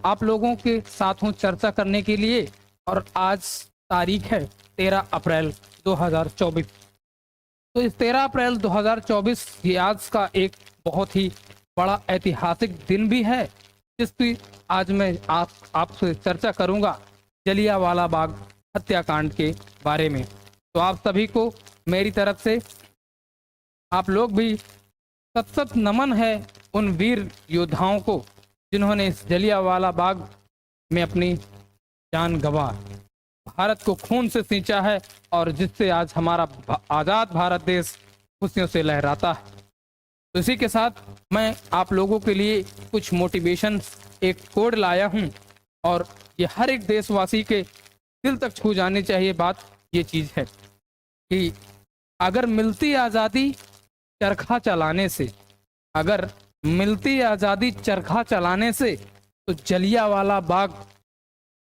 आप लोगों के साथ हूँ चर्चा करने के लिए। और आज तारीख है 13 अप्रैल 2024। तो इस 13 अप्रैल 2024 ये आज का एक बहुत ही बड़ा ऐतिहासिक दिन भी है, जिसकी आज मैं आपसे चर्चा करूंगा जलियांवाला बाग हत्याकांड के बारे में। तो आप सभी को मेरी तरफ से आप लोग भी सत सत नमन है उन वीर योद्धाओं को जिन्होंने इस जलियांवाला बाग में अपनी जान गंवा भारत को खून से सींचा है और जिससे आज हमारा आज़ाद भारत देश खुशियों से लहराता है। तो इसी के साथ मैं आप लोगों के लिए कुछ मोटिवेशन एक कोड लाया हूं और ये हर एक देशवासी के दिल तक छू जानी चाहिए बात ये चीज़ है कि अगर मिलती आज़ादी चरखा चलाने से, अगर मिलती आज़ादी चरखा चलाने से तो जलियांवाला बाग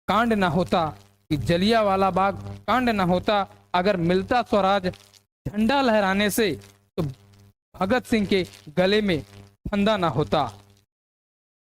कांड ना होता, कि जलियांवाला बाग कांड ना होता। अगर मिलता स्वराज झंडा लहराने से तो भगत सिंह के गले में फंदा ना होता।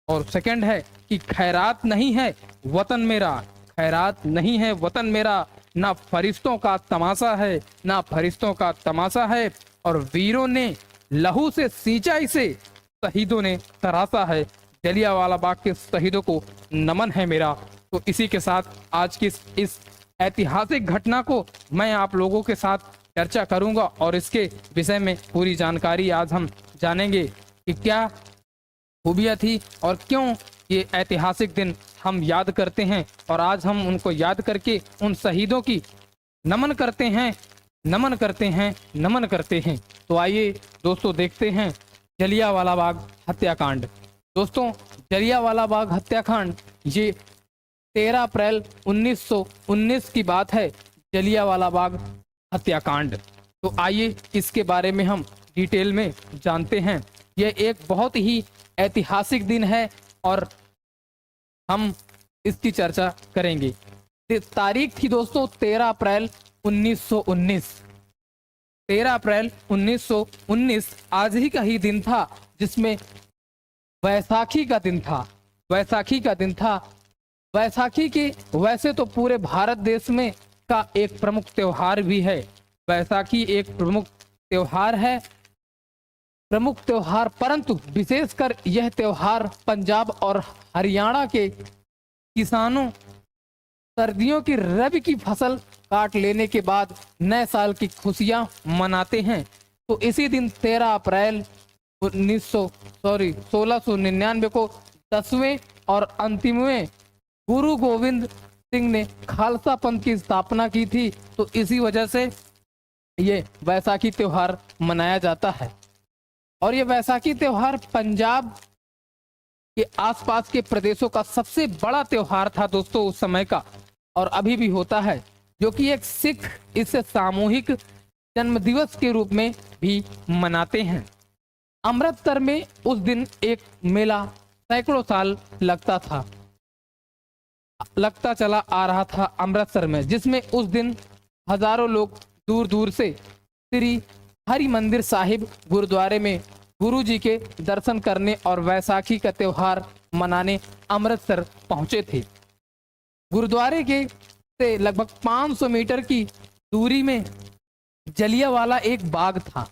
और सेकंड है कि खैरात नहीं है वतन मेरा, खैरात नहीं है वतन मेरा, ना फरिश्तों का तमाशा है, ना फरिश्तों का तमाशा है। और वीरों ने लहू से सींचा इसे, शहीदों ने तराशा है। जलियांवाला बाग के शहीदों को नमन है मेरा। तो इसी के साथ आज की इस ऐतिहासिक घटना को मैं आप लोगों के साथ चर्चा करूंगा और इसके विषय में पूरी जानकारी आज हम जानेंगे कि क्या खूबियाँ थी और क्यों ये ऐतिहासिक दिन हम याद करते हैं। और आज हम उनको याद करके उन शहीदों की नमन करते हैं, नमन करते हैं, नमन करते हैं। तो आइए दोस्तों देखते हैं जलियांवाला बाग हत्याकांड। दोस्तों जलियांवाला बाग हत्याकांड ये 13 अप्रैल 1919 की बात है, जलियांवाला बाग हत्याकांड। तो आइए इसके बारे में हम डिटेल में जानते हैं। यह एक बहुत ही ऐतिहासिक दिन है और हम इसकी चर्चा करेंगे। तारीख थी दोस्तों 13 अप्रैल 1919। 13 अप्रैल 1919 आज ही का ही दिन था, जिसमें वैसाखी का दिन था। वैसाखी का दिन था। वैसाखी की वैसे तो पूरे भारत देश में का एक प्रमुख त्योहार भी है। वैसाखी एक प्रमुख त्योहार है, प्रमुख त्योहार, परंतु विशेषकर यह त्योहार पंजाब और हरियाणा के किसानों सर्दियों की रबी की फसल काट लेने के बाद नए साल की खुशियां मनाते हैं। तो इसी दिन 13 अप्रैल 1699 को 10वें और अंतिमवें गुरु गोविंद सिंह ने खालसा पंथ की स्थापना की थी। तो इसी वजह से ये वैसाखी त्योहार मनाया जाता है। और ये वैसाखी त्योहार पंजाब के आसपास के प्रदेशों का सबसे बड़ा त्योहार था दोस्तों उस समय का, और अभी भी होता है, जो कि एक सिख इसे सामूहिक जन्म दिवस के रूप में भी मनाते हैं। अमृतसर में उस दिन एक मेला सैकड़ों साल लगता चला आ रहा था अमृतसर में, जिसमें उस दिन हजारों लोग दूर दूर से श्री हरि मंदिर साहिब गुरुद्वारे में गुरुजी के दर्शन करने और वैसाखी का त्योहार मनाने अमृतसर पहुंचे थे। गुरुद्वारे के से लगभग 500 मीटर की दूरी में जलियांवाला एक बाग था।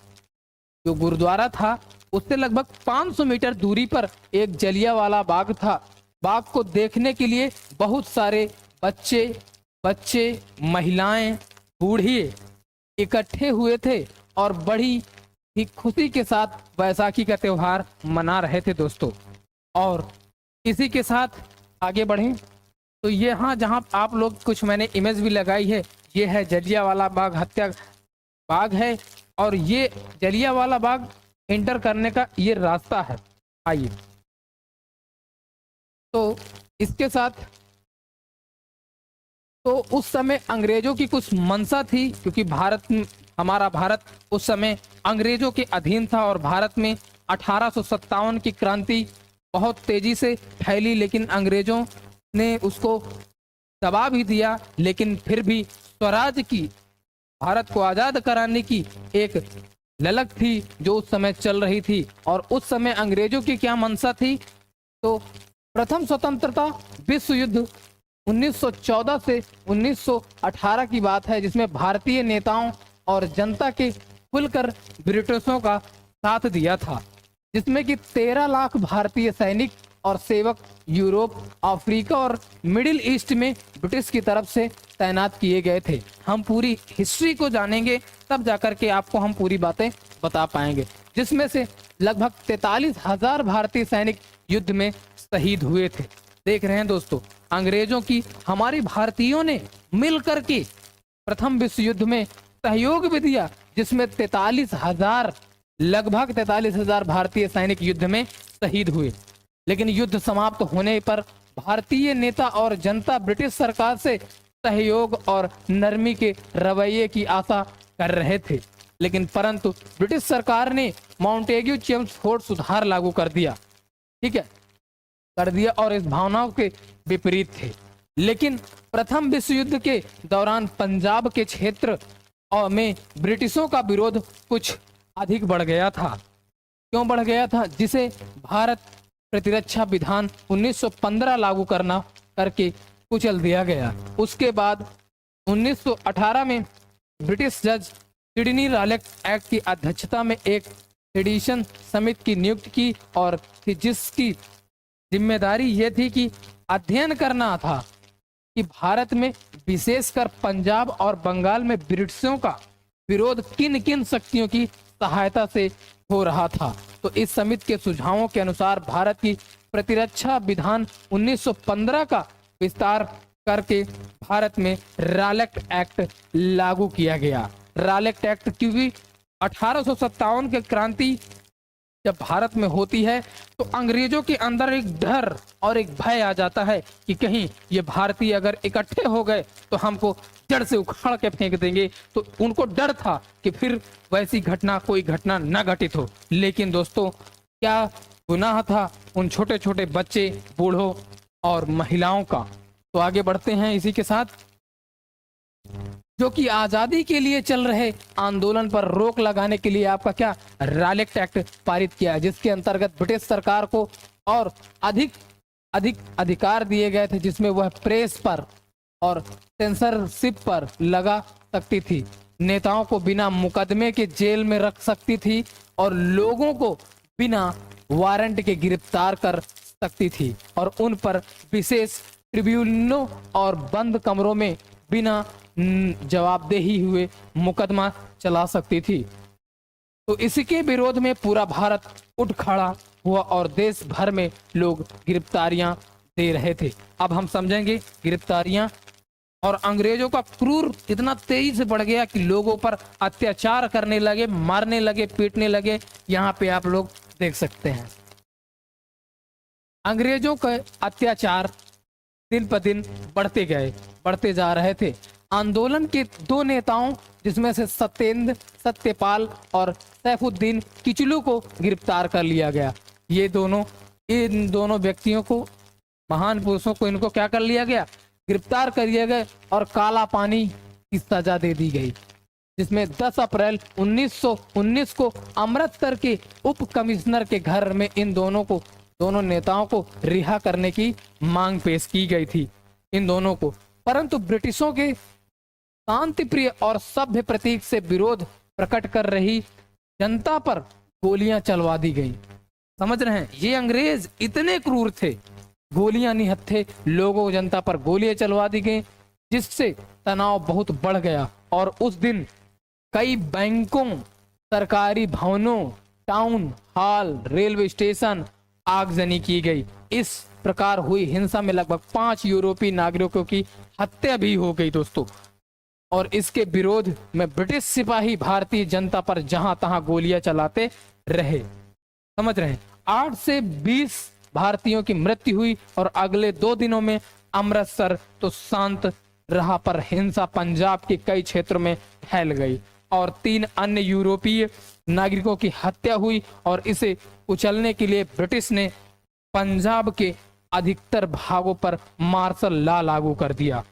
जो गुरुद्वारा था उससे लगभग 500 मीटर दूरी पर एक जलियांवाला बाग था। बाग को देखने के लिए बहुत सारे बच्चे, महिलाएं, बूढ़े इकट्ठे हुए थे और बड़ी ही खुशी के साथ वैसाखी का त्योहार मना रहे थे दोस्तों। और इसी के साथ आगे बढ़ें तो यहाँ जहाँ आप लोग कुछ मैंने इमेज भी लगाई है, ये है जलियांवाला बाग हत्या बाग है। और ये जलियांवाला बाग एंटर करने का ये रास्ता है। आइए तो इसके साथ तो उस समय अंग्रेजों की कुछ मंशा थी, क्योंकि हमारा भारत उस समय अंग्रेजों के अधीन था और भारत में 1857 की क्रांति बहुत तेजी से फैली, लेकिन अंग्रेजों ने उसको दबा भी दिया। लेकिन फिर भी स्वराज की, भारत को आजाद कराने की एक ललक थी जो उस समय चल रही थी। और उस समय अंग्रेजों की क्या मंशा थी, तो प्रथम स्वतंत्रता विश्व युद्ध 1914 से 1918 की बात है, जिसमें भारतीय नेताओं और जनता के खुलकर ब्रिटिशों का साथ दिया था, जिसमें कि 13 लाख भारतीय सैनिक और सेवक यूरोप, अफ्रीका और मिडिल ईस्ट में ब्रिटिश की तरफ से तैनात किए गए थे। हम पूरी हिस्ट्री को जानेंगे तब जाकर के आपको हम पूरी बातें बता पाएंगे, जिसमें से लगभग 43,000 भारतीय सैनिक युद्ध में शहीद हुए थे। देख रहे हैं दोस्तों, अंग्रेजों की हमारे भारतीयों ने मिलकर के प्रथम विश्व युद्ध में सहयोग भी दिया, जिसमें 43,000 लगभग 43,000 भारतीय सैनिक युद्ध में शहीद हुए। लेकिन युद्ध समाप्त होने पर भारतीय नेता और जनता ब्रिटिश सरकार से सहयोग और नरमी के रवैये की आशा कर रहे थे, लेकिन परंतु ब्रिटिश सरकार ने माउंटेग्यू चेम्सफोर्ड सुधार लागू कर दिया, ठीक है, कर दिया, और इस भावनाओं के विपरीत थे। लेकिन प्रथम विश्व युद्ध के दौरान पंजाब के क्षेत्र और में ब्रिटिशों का विरोध कुछ अधिक बढ़ गया था। क्यों बढ़ गया था? जिसे भारत प्रतिरक्षा विधान 1915 लागू करके कुचल दिया गया। उसके बाद 1918 में ब्रिटिश जज सिडनी रॉलेट एक्ट की अध्यक्षता में एक सेडिशन समिति की नियुक्ति की और जिसकी जिम्मेदारी यह थी कि अध्ययन करना था कि भारत में विशेषकर पंजाब और बंगाल में ब्रिटिशों का विरोध किन किन शक्तियों की सहायता से हो रहा था। तो इस समिति के सुझावों के अनुसार भारत की प्रतिरक्षा विधान 1915 का विस्तार करके भारत में रॉलेट एक्ट लागू किया गया। रॉलेट एक्ट क्योंकि 1857 के क्रांति जब भारत में होती है तो अंग्रेजों के अंदर एक डर और एक भय आ जाता है कि कहीं ये भारतीय अगर इकट्ठे हो गए तो हमको जड़ से उखाड़ के फेंक देंगे। तो उनको डर था कि फिर वैसी घटना कोई घटना न घटित हो। लेकिन दोस्तों, क्या गुनाह था उन छोटे छोटे बच्चे, बूढ़ों और महिलाओं का। तो आगे बढ़ते हैं इसी के साथ, जो कि आजादी के लिए चल रहे आंदोलन पर रोक लगाने के लिए आपका क्या रॉलेट एक्ट पारित किया, जिसके अंतर्गत ब्रिटिश सरकार को और अधिक अधिकार दिए गए थे, जिसमें वह प्रेस पर और सेंसरशिप पर लगा सकती थी, नेताओं को बिना मुकदमे के जेल में रख सकती थी और लोगों को बिना वारंट के गिरफ्तार कर सकती थी और उन पर विशेष ट्रिब्यूनलों और बंद कमरों में बिना जवाबदेही हुए मुकदमा चला सकती थी। तो इसके विरोध में पूरा भारत उठ खड़ा हुआ और देश भर में लोग गिरफ्तारियां दे रहे थे। अब हम समझेंगे गिरफ्तारियां, और अंग्रेजों का क्रूर इतना तेजी से बढ़ गया कि लोगों पर अत्याचार करने लगे, मारने लगे, पीटने लगे। यहाँ पे आप लोग देख सकते हैं अंग्रेजों के अत्याचार दिन पर दिन बढ़ते जा रहे थे। आंदोलन के दो नेताओं, जिसमें से सत्यपाल और सैफुद्दीन किचलू को गिरफ्तार कर लिया गया। इन दोनों व्यक्तियों को, महान पुरुषों को, इनको क्या कर लिया गया? गिरफ्तार कर लिया गया और काला पानी की सजा दे दी गई, जिसमें 10 अप्रैल 1919 को अमृतसर के उप कमिश्नर के घर में इन दोनों नेताओं को रिहा करने की मांग पेश की गई थी इन दोनों को। परंतु ब्रिटिशों के शांति प्रिय और सभ्य प्रतीक से विरोध प्रकट कर रही जनता पर गोलियां चलवा दी गई। समझ रहे हैं, ये अंग्रेज इतने क्रूर थे, गोलियां निहत्थे लोगों, जनता पर गोलियां चलवा दी गई, जिससे तनाव बहुत बढ़ गया। और उस दिन कई बैंकों, सरकारी भवनों, टाउन हॉल, रेलवे स्टेशन आगजनी की गई। इस प्रकार हुई हिंसा में लगभग 5 यूरोपीय नागरिकों की हत्या भी हो गई दोस्तों। और इसके विरोध में ब्रिटिश सिपाही भारतीय जनता पर जहां तहां गोलियां चलाते रहे। समझ रहे हैं, 8 से 20 भारतीयों की मृत्यु हुई और अगले 2 दिनों में अमृतसर तो शांत रहा, पर हिंसा पंजाब के कई क्षेत्रों में फैल गई और 3 अन्य यूरोपीय नागरिकों की हत्या हुई। और इसे कुचलने के लिए ब्रिटिश ने पंजाब के अधिकतर भागों पर मार्शल लॉ लागू कर दिया।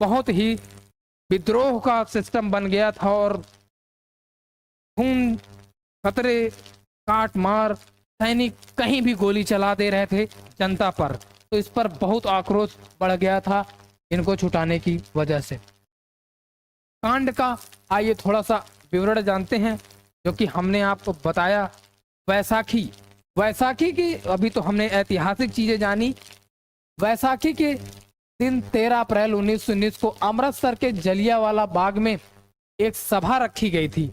बहुत ही विद्रोह का सिस्टम बन गया था और खून, खतरे, काट मार सैनिक कहीं भी गोली चला दे रहे थे जनता पर, तो इस पर बहुत आक्रोश बढ़ गया था इनको छुटाने की वजह से। कांड का आइए थोड़ा सा विवरण जानते हैं, जो कि हमने आपको बताया। वैसाखी, वैसाखी की अभी तो हमने ऐतिहासिक चीजें जानी। वैसाखी के दिन 13 अप्रैल 1919 को अमृतसर के जलियांवाला बाग में एक सभा रखी गई थी।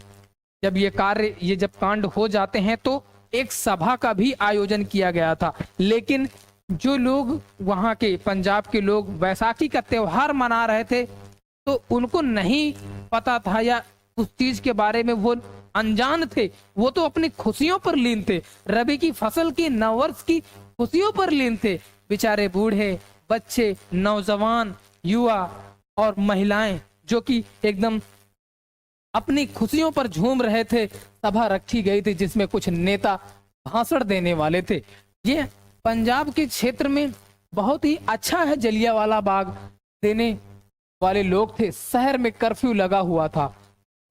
जब ये जब कांड हो जाते हैं तो एक सभा का भी आयोजन किया गया था, लेकिन जो लोग वहां के पंजाब के लोग वैसाखी का त्योहार मना रहे थे तो उनको नहीं पता था, या उस चीज के बारे में वो अनजान थे। वो तो अपनी खुशियों पर लीन थे, रबी की फसल की, नववर्ष की खुशियों पर लीन थे। बेचारे बूढ़े, बच्चे, नौजवान, युवा और महिलाएं जो कि एकदम अपनी खुशियों पर झूम रहे थे। सभा रखी गई थी जिसमें कुछ नेता भाषण देने वाले थे। ये पंजाब के क्षेत्र में बहुत ही अच्छा है, जलियांवाला बाग देने वाले लोग थे। शहर में कर्फ्यू लगा हुआ था,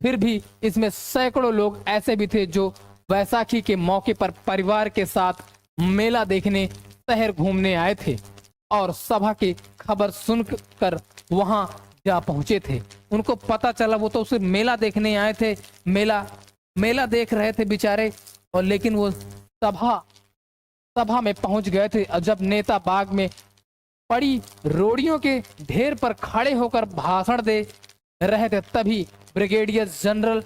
फिर भी इसमें सैकड़ों लोग ऐसे भी थे जो वैसाखी के मौके पर परिवार के साथ मेला देखने शहर घूमने आए थे और सभा की खबर सुनकर वहां जा पहुंचे थे। उनको पता चला, वो तो उसे मेला देखने आए थे, मेला देख रहे थे बेचारे, और लेकिन वो सभा में पहुंच गए थे। और जब नेता बाग में पड़ी रोड़ियों के ढेर पर खड़े होकर भाषण दे रहे थे, तभी ब्रिगेडियर जनरल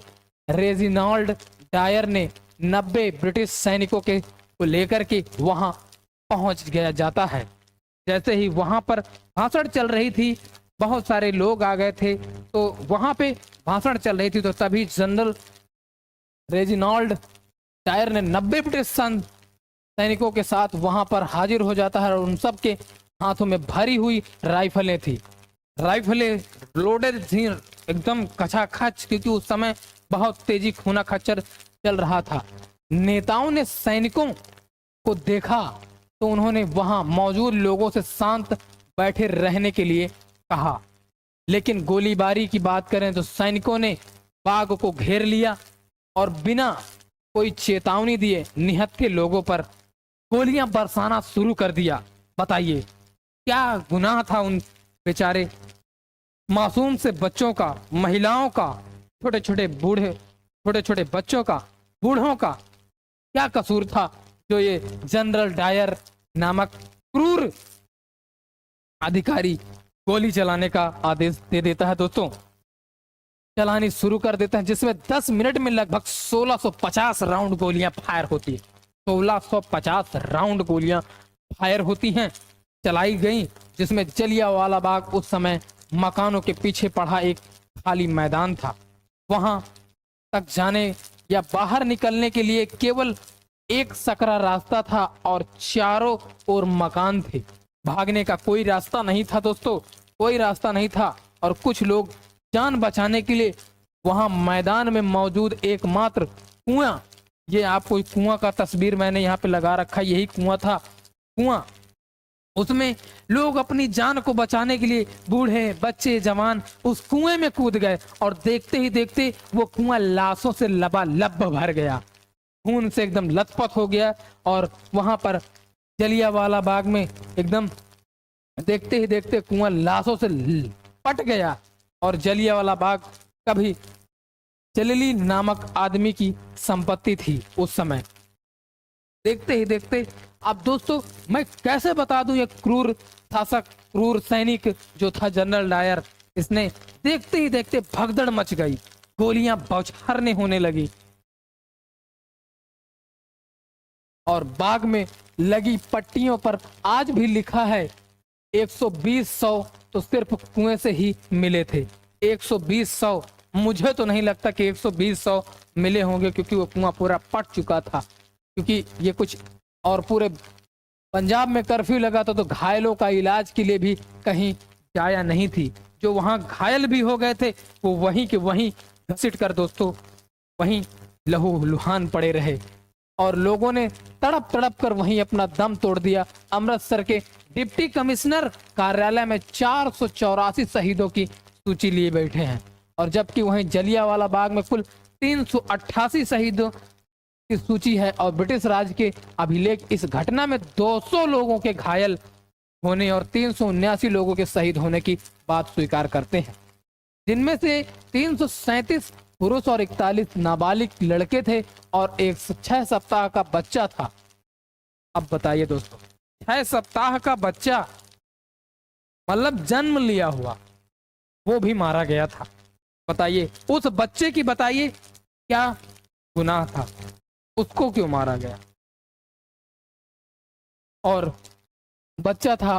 रेजिनाल्ड डायर ने 90 ब्रिटिश सैनिकों को लेकर के वहां पहुंच गया जाता है। जैसे ही वहां पर भाषण चल रही थी, बहुत सारे लोग आ गए थे, तो वहां पे भाषण चल रही थी, तो तभी जनरल रेजिनाल्ड डायर ने 90 ब्रिटिश सैनिकों के साथ वहां पर हाजिर हो जाता है और उन सब के हाथों में भरी हुई राइफलें थी। राइफलें लोडेड थी एकदम खचाखच, क्योंकि उस समय बहुत तेजी खूना खच्चर चल रहा था। नेताओं ने सैनिकों को देखा तो उन्होंने वहां मौजूद लोगों से शांत बैठे रहने के लिए कहा, लेकिन गोलीबारी की बात करें तो सैनिकों ने बाग को घेर लिया और बिना कोई चेतावनी दिए निहत्थे लोगों पर गोलियां बरसाना शुरू कर दिया। बताइए क्या गुनाह था उन बेचारे मासूम से बच्चों का, महिलाओं का, छोटे छोटे बच्चों का, बूढ़ों का क्या कसूर था जो ये जनरल डायर नामक क्रूर अधिकारी गोली चलाने का आदेश दे देता है। दोस्तों, चलानी शुरू कर देता है, जिसमें 10 मिनट में लगभग 1650 राउंड गोलियां फायर होती है। 1650 राउंड गोलियां फायर होती हैं, चलाई गई, जिसमें जलियांवाला बाग उस समय मकानों के पीछे पड़ा एक खाली मैदान था। वहां तक जाने या बाहर निकलने के लिए केवल एक सकरा रास्ता था और चारों ओर मकान थे। भागने का कोई रास्ता नहीं था दोस्तों, कोई रास्ता नहीं था। और कुछ लोग जान बचाने के लिए वहां मैदान में मौजूद एकमात्र कुआं, ये आपको कुआं का तस्वीर मैंने यहाँ पे लगा रखा, यही कुआं था। कुआं, उसमें लोग अपनी जान को बचाने के लिए बूढ़े, बच्चे, जवान उस कुएं में कूद गए और देखते ही देखते वो कुआं लाशों से लबालब भर गया, खून से एकदम लथपथ हो गया। और वहां पर जलियांवाला बाग में एकदम देखते ही देखते कुआं लाशों से पट गया। और जलियांवाला बाग कभी जलीली नामक आदमी की संपत्ति थी उस समय। देखते ही देखते, अब दोस्तों मैं कैसे बता दूं, ये क्रूर शासक, क्रूर सैनिक जो था जनरल डायर, इसने देखते ही देखते भगदड़ मच गई, गोलियां बौछारने होने लगी और बाग में लगी पट्टियों पर आज भी लिखा है 120 शव तो सिर्फ कुएं से ही मिले थे। 120 शव, मुझे तो नहीं लगता कि 120 शव मिले होंगे, क्योंकि वो कुआं पूरा पट चुका था। क्योंकि ये कुछ, और पूरे पंजाब में कर्फ्यू लगा था, तो घायलों का इलाज के लिए भी कहीं जाया नहीं थी। जो वहां घायल भी हो गए थे वो वहीं के वहीं घसीट कर दोस्तों वहीं लहू लुहान पड़े रहे और लोगों ने तड़प तड़प कर वहीं अपना दम तोड़ दिया। अमृतसर के डिप्टी कमिश्नर कार्यालय में 484 शहीदों की सूची लिए बैठे हैं, और जबकि वहीं जलियांवाला बाग में कुल 388 की सूची है और ब्रिटिश राज के अभिलेख इस घटना में 200 लोगों के घायल होने और 379 लोगों के शहीद होने की बात स्वीकार करते हैं, जिनमें से 337 पुरुष और 41 नाबालिग लड़के थे और एक 6 सप्ताह का बच्चा था। अब बताइए दोस्तों, 6 सप्ताह का बच्चा मतलब जन्म लिया हुआ, वो भी मारा गया था। बताइए उस बच्चे की बताइए क्या गुनाह था, उसको क्यों मारा गया? और बच्चा था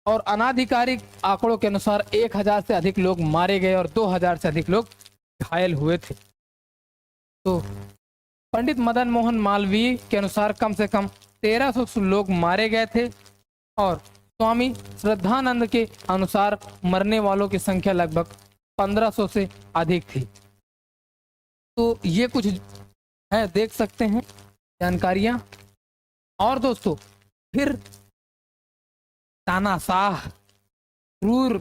और अनाधिकारिक आंकड़ों के अनुसार 1000 से अधिक लोग मारे गए और 2000 से अधिक लोग घायल हुए थे। तो पंडित मदन मोहन मालवीय के अनुसार कम से कम 1300 लोग मारे गए थे और स्वामी श्रद्धानंद के अनुसार मरने वालों की संख्या लगभग 1500 से अधिक थी। तो ये कुछ है, देख सकते हैं जानकारियां। और दोस्तों फिर तानाशाह, क्रूर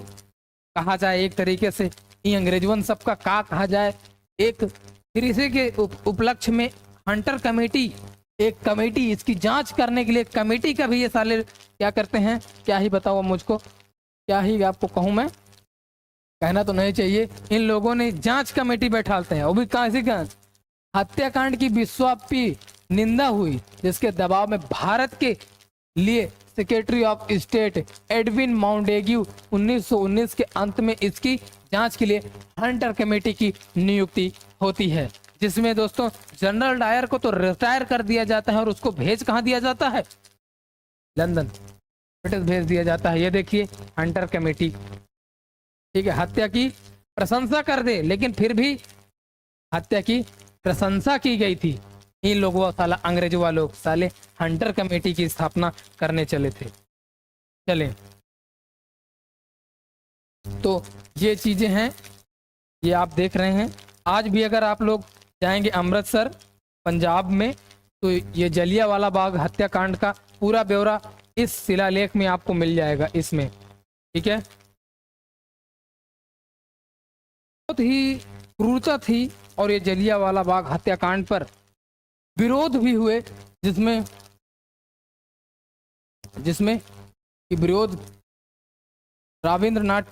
कहा जाए एक तरीके से, ये अंग्रेजवन सबका का कहा जाए। एक फिर इसी के उपलक्ष्य में हंटर कमेटी, एक कमेटी इसकी जांच करने के लिए कमेटी का भी ये साले क्या करते हैं, क्या ही बताओ मुझको, क्या ही आपको कहूं मैं, कहना तो नहीं चाहिए। इन लोगों ने जांच कमेटी बैठाते हैं, वो भी कैसी का हत्याकांड की विश्वव्यापी निंदा हुई, जिसके दबाव में भारत के लिए secretary of state Edwin Montagu 1919 के अंत में इसकी जांच के लिए हंटर कमेटी की नियुक्ति होती है, जिसमें दोस्तों जनरल डायर को तो रिटायर कर दिया जाता है और उसको भेज कहाँ दिया जाता है? लंदन, ब्रिटिश भेज दिया जाता है। ये देखिए हंटर कमेटी, ठीक है, हत्या की प्रशंसा कर दे, लेकिन फिर भी हत्या की प्रशंसा की गई थी। इन लोगों साला अंग्रेजों वालों साले हंटर कमेटी की स्थापना करने चले थे। चले तो ये चीजें हैं, ये आप देख रहे हैं। आज भी अगर आप लोग जाएंगे अमृतसर पंजाब में, तो ये जलियांवाला बाग हत्याकांड का पूरा ब्यौरा इस शिलालेख में आपको मिल जाएगा इसमें, ठीक है। बहुत ही क्रूरता थी और ये जलियांवाला बाग हत्याकांड पर विरोध भी हुए, जिसमें विरोध रविंद्रनाथ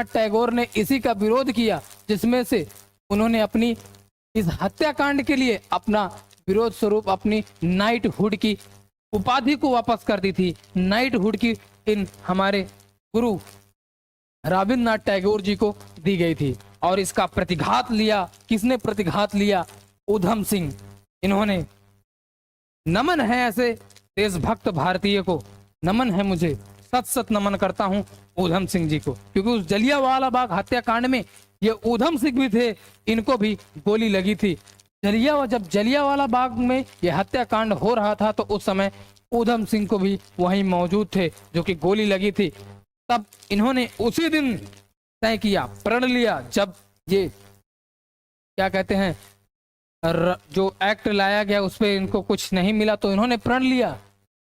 टैगोर ने इसी का विरोध किया, जिसमें से उन्होंने अपनी इस हत्याकांड के लिए अपना विरोध स्वरूप अपनी नाइटहुड की उपाधि को वापस कर दी थी। नाइटहुड की इन हमारे गुरु रविंद्रनाथ टैगोर जी को दी गई थी और इसका प्रतिघात लिया। किसने प्रतिघात लिया? ऊधम सिंह। इन्होंने, नमन है ऐसे देशभक्त भारतीय को, नमन है मुझे, सत सत नमन करता हूं ऊधम सिंह जी को, क्योंकि उस जलियांवाला बाग हत्याकांड में ये ऊधम सिंह भी थे, इनको भी गोली लगी थी। जब जलियांवाला बाग में ये हत्याकांड हो रहा था तो उस समय ऊधम सिंह को भी वहीं मौजूद थे, जो कि गोली लगी थी। तब इन्होंने उसी दिन तय किया, प्रण लिया, जब ये क्या कहते हैं जो एक्ट लाया गया उस पर इनको कुछ नहीं मिला, तो इन्होंने प्रण लिया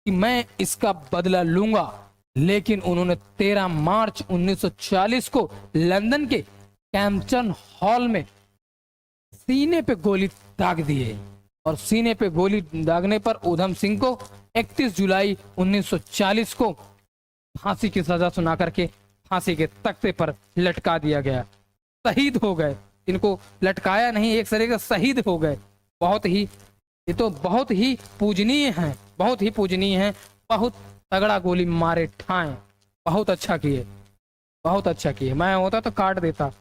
कि मैं इसका बदला लूंगा। लेकिन उन्होंने 13 मार्च 1940 को लंदन के कैम्पटन हॉल में सीने पे गोली दाग दिए और सीने पे गोली दागने पर ऊधम सिंह को 31 जुलाई 1940 को फांसी की सजा सुना करके फांसी के तख्ते पर लटका दिया गया। शहीद हो गए, इनको लटकाया नहीं, एक तरीके से शहीद हो गए। बहुत ही, ये तो बहुत ही पूजनीय है, बहुत ही पूजनीय है। बहुत तगड़ा गोली मारे ठाए, बहुत अच्छा किए, बहुत अच्छा किए। मैं होता तो काट देता।